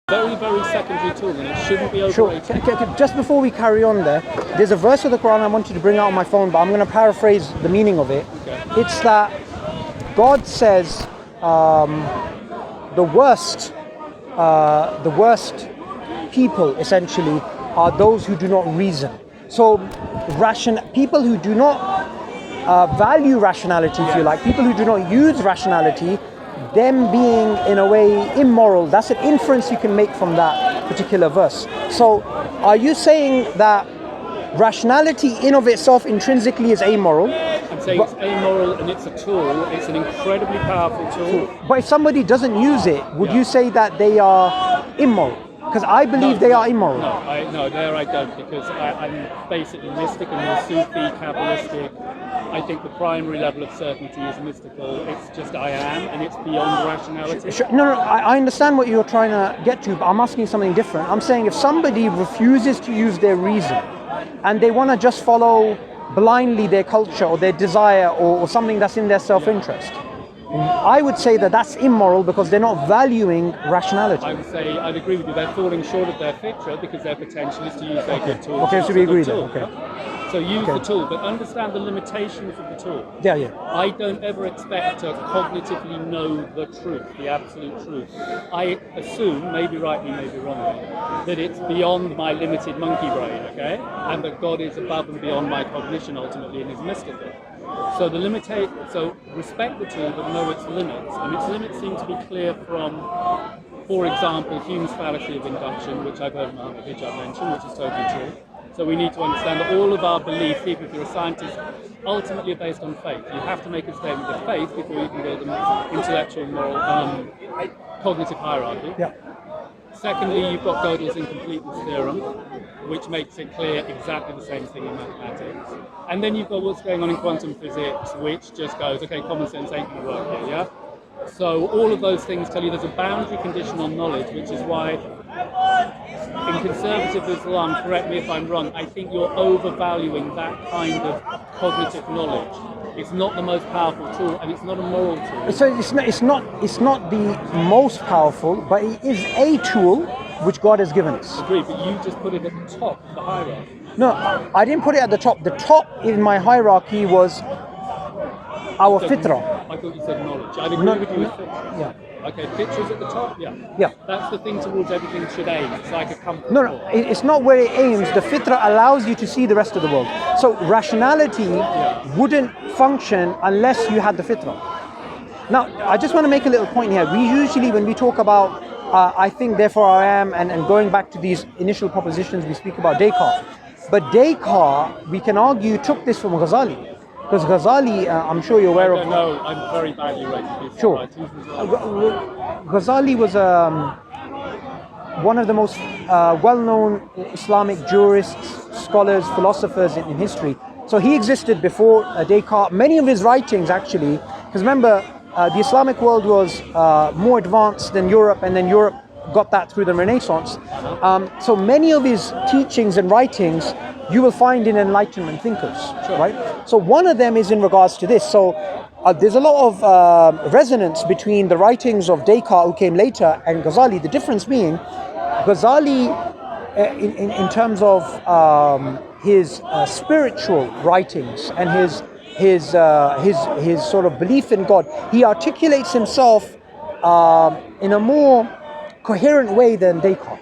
Very, very secondary tool, and it shouldn't be overrated. Sure. Just before we carry on there's a verse of the Quran I wanted to bring out on my phone, but I'm going to paraphrase the meaning of it. Okay. It's that God says the worst people essentially are those who do not reason. So people who do not value rationality, if you like, people who do not use rationality, them being in a way immoral, that's an inference you can make from that particular verse. So are you saying that rationality in of itself intrinsically is amoral? I'm saying it's amoral and it's a tool. It's an incredibly powerful tool. But if somebody doesn't use it, would you say that they are immoral? Because I believe they are immoral. No, there I don't, because I'm basically mystic and more Sufi, Kabbalistic. I think the primary level of certainty is mystical. It's just I am, and it's beyond rationality. No, I understand what you're trying to get to, but I'm asking something different. I'm saying if somebody refuses to use their reason and they want to just follow blindly their culture or their desire or something that's in their self-interest, I would say that that's immoral because they're not valuing rationality. I would say I'd agree with you. They're falling short of their fitra because their potential is to use their good tool. Okay, so we agree then. Okay. So use the tool, but understand the limitations of the tool. Yeah. I don't ever expect to cognitively know the truth, the absolute truth. I assume, maybe rightly, maybe wrongly, that it's beyond my limited monkey brain, okay? And that God is above and beyond my cognition ultimately and is mystical. So so respect the tool, but know its limits. And its limits seem to be clear from, for example, Hume's fallacy of induction, which I've heard Muhammad Hijab mention, which is totally true. So we need to understand that all of our beliefs, even if you're a scientist, ultimately are based on faith. You have to make a statement of faith before you can build an intellectual, moral, cognitive hierarchy. Yeah. Secondly, you've got Gödel's incompleteness theorem, which makes it clear exactly the same thing in mathematics. And then you've got what's going on in quantum physics, which just goes, okay, common sense ain't going to work here, yeah? So all of those things tell you there's a boundary condition on knowledge, which is why in conservative Islam, correct me if I'm wrong, I think you're overvaluing that kind of cognitive knowledge. It's not the most powerful tool, and it's not a moral tool. So it's not the most powerful, but it is a tool which God has given us. Agreed, but you just put it at the top of the hierarchy. No, I didn't put it at the top. The top in my hierarchy was our fitrah. I thought you said knowledge. I'd agree with you with fitrah. Yeah. Okay, fitrah's at the top? Yeah. That's the thing towards everything should aim. It's like a compass. No, it's not where it aims. The fitrah allows you to see the rest of the world. So rationality wouldn't function unless you had the fitrah. Now, I just want to make a little point here. We usually, when we talk about I think, therefore I am, and going back to these initial propositions, we speak about Descartes. But Descartes, we can argue, took this from Ghazali. Because Ghazali, I'm sure you're aware of... No, I'm very badly rated. Sure. Ghazali was one of the most well-known Islamic jurists, scholars, philosophers in history. So he existed before Descartes. Many of his writings, actually, because remember, the Islamic world was more advanced than Europe, and then Europe got that through the Renaissance. So many of his teachings and writings you will find in Enlightenment thinkers, right? So one of them is in regards to this. So there's a lot of resonance between the writings of Descartes, who came later, and Ghazali. The difference being, Ghazali, in terms of his spiritual writings and his sort of belief in God, he articulates himself in a more coherent way than Descartes.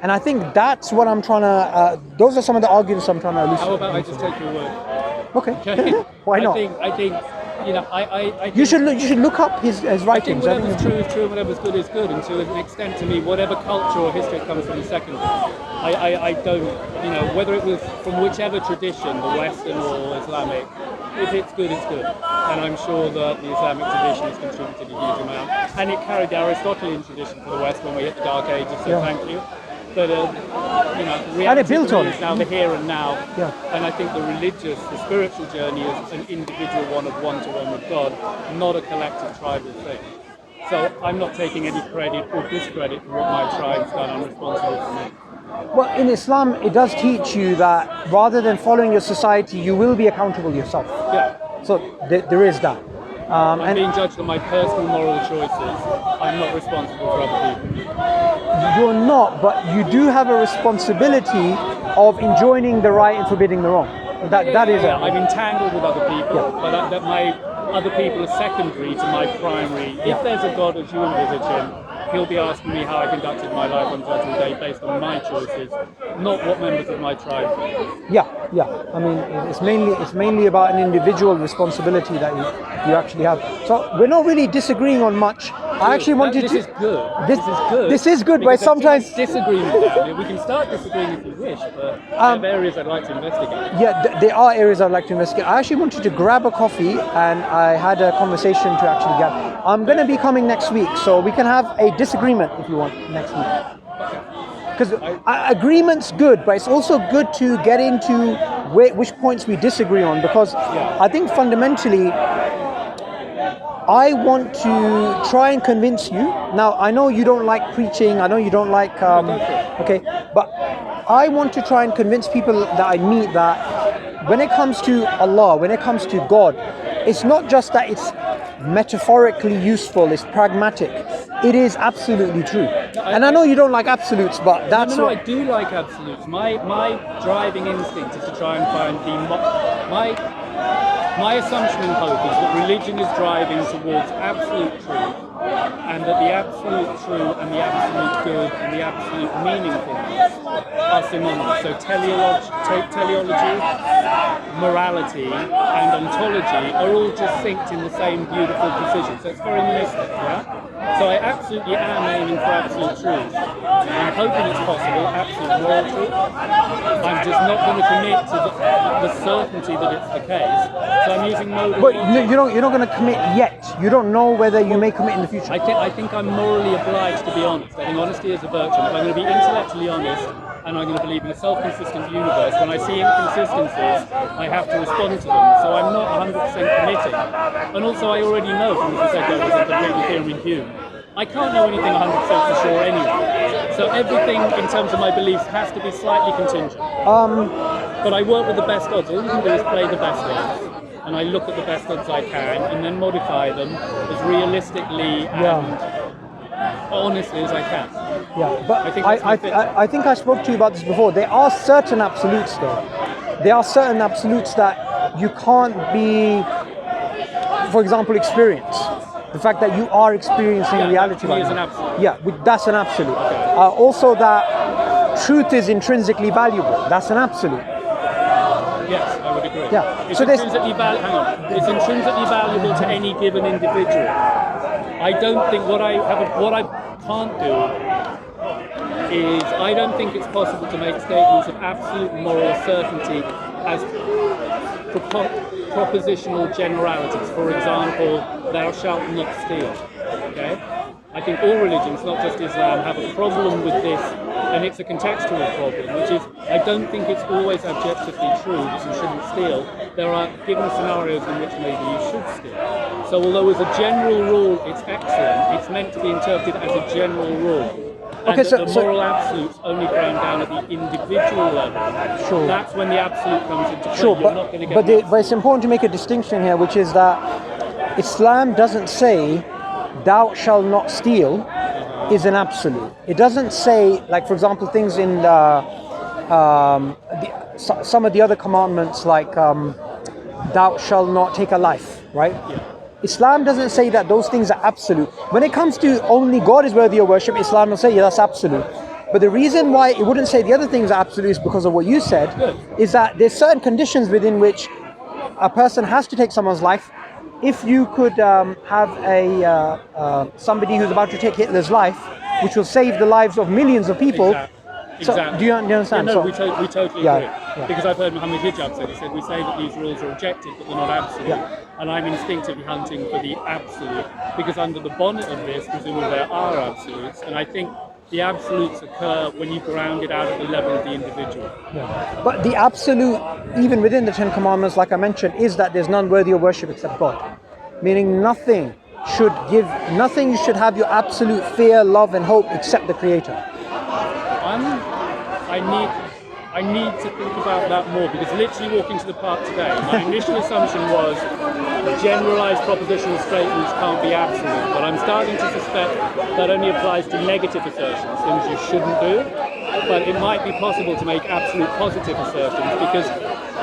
And I think that's what I'm trying to, those are some of the arguments I'm trying to elucidate. How about I just take your word? Okay. Why not? I think, you know, I think you should look up his writings. I think whatever's true is true, whatever's good is good, and to an extent, to me, whatever culture or history it comes from is secondary. I don't, you know, whether it was from whichever tradition, the Western or Islamic, if it's good, it's good. And I'm sure that the Islamic tradition has contributed a huge amount. And it carried the Aristotelian tradition for the West when we hit the Dark Ages, so thank you. But, you know, reality is now the here and now. Yeah. And I think the religious, the spiritual journey is an individual one of one-to-one with God, not a collective tribal thing. So I'm not taking any credit or discredit for what my tribe's done. I'm responsible for me. Well, in Islam, it does teach you that rather than following your society, you will be accountable yourself. Yeah. So there is that. I'm being judged on my personal moral choices. I'm not responsible for other people. You're not, but you do have a responsibility of enjoining the right and forbidding the wrong. That is. I'm entangled with other people, but that my other people are secondary to my primary. If there's a God as you envisage him, he'll be asking me how I conducted my life on Judgment Day based on my choices, not what members of my tribe do. Yeah. I mean, it's mainly about an individual responsibility that you actually have. So we're not really disagreeing on much. I actually wanted this to. Is good. This is good, but sometimes disagreement down. We can start disagreeing if you wish, but there are areas I'd like to investigate. Yeah, there are areas I'd like to investigate. I actually wanted to grab a coffee, and I had a conversation to actually get. I'm going to be coming next week, so we can have a disagreement if you want next week. Because agreement's good, but it's also good to get into which points we disagree on, because I think fundamentally I want to try and convince you. Now, I know you don't like preaching, I know you don't like, okay, but I want to try and convince people that I meet that when it comes to Allah, when it comes to God, it's not just that it's metaphorically useful, it's pragmatic. It is absolutely true. And I know you don't like absolutes, but that's No, I do like absolutes. My driving instinct is to try and find my assumption and hope is that religion is driving towards absolute truth, and that the absolute true and the absolute good and the absolute meaningfulness are synonymous. So teleology, morality, and ontology are all just synced in the same beautiful precision. So it's very monistic, yeah? So I absolutely am aiming for absolute truth. I'm hoping it's possible, absolute moral truth. I'm just not going to commit to the certainty that it's the case. So I'm using modal. But you're not going to commit yet. You don't know whether you may commit in the future. I think I'm morally obliged to be honest. I think honesty is a virtue. If I'm going to be intellectually honest, and I'm going to believe in a self-consistent universe, when I see inconsistencies, I have to respond to them. So I'm not 100% committing. And also I already know from the Prosecco was a completely theorem in Hume. I can't know anything 100% for sure anyway. So everything in terms of my beliefs has to be slightly contingent. But I work with the best odds. All you can do is play the best odds. And I look at the best odds I can and then modify them as realistically and honestly as I can. Yeah, but I think I spoke to you about this before. There are certain absolutes though. There are certain absolutes that you can't be, for example, experience. The fact that you are experiencing reality right now. Yeah, that's an absolute. Okay. Also that truth is intrinsically valuable. That's an absolute. Yes, I would agree. Yeah. It's intrinsically It's intrinsically valuable to any given individual. I don't think what I can't do is I don't think it's possible to make statements of absolute moral certainty as propositional generalities. For example, thou shalt not steal. Okay? I think all religions, not just Islam, have a problem with this, and it's a contextual problem, which is I don't think it's always objectively true that you shouldn't steal. There are given scenarios in which maybe you should steal. So although as a general rule it's excellent, it's meant to be interpreted as a general rule. And okay, the moral absolutes only ground down at the individual level. Sure. That's when the absolute comes into play. Sure, You're not going to get but it's important to make a distinction here, which is that Islam doesn't say thou shalt not steal is an absolute. It doesn't say, like for example, things in some of the other commandments, like thou shalt not take a life, right? Yeah. Islam doesn't say that those things are absolute. When it comes to only God is worthy of worship, Islam will say, yeah, that's absolute. But the reason why it wouldn't say the other things are absolute is because of what you said, is that there's certain conditions within which a person has to take someone's life. If you could have somebody who's about to take Hitler's life, which will save the lives of millions of people. Exactly. So, do you understand? Yeah, no, we totally agree. Yeah. Because I've heard Muhammad Hijab say, he said, we say that these rules are objective, but they're not absolute. Yeah. And I'm instinctively hunting for the absolute, because under the bonnet of this, presumably there are absolutes, and I think the absolutes occur when you ground it out at the level of the individual. Yeah. But the absolute, even within the Ten Commandments, like I mentioned, is that there's none worthy of worship except God. Meaning nothing you should have your absolute fear, love and hope except the Creator. I need to think about that more, because literally walking to the park today, my initial assumption was generalized propositional statements can't be absolute, but I'm starting to suspect that only applies to negative assertions, things you shouldn't do. But it might be possible to make absolute positive assertions because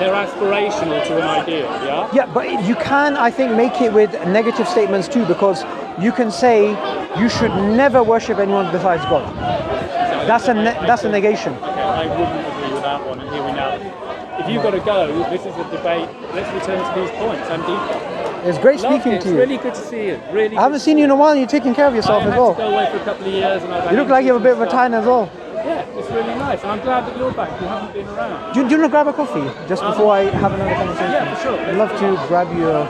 they're aspirational to an ideal, yeah? Yeah, but you can, I think, make it with negative statements too, because you can say you should never worship anyone besides God. That's a negation. Okay, I wouldn't agree with that one, and here we now. If you've got to go, this is a debate. Let's return to these points. I'm deep. It's great speaking to you. It's really good to see you. Really. I haven't seen you in a while. You're taking care of yourself as well. I had to go away for a couple of years, and you look like you have a bit of a tan as well. Yeah, it's really nice, and I'm glad that you're back. You haven't been around. Do you want to grab a coffee just before I have another conversation? Yeah, for sure. I'd love to grab you a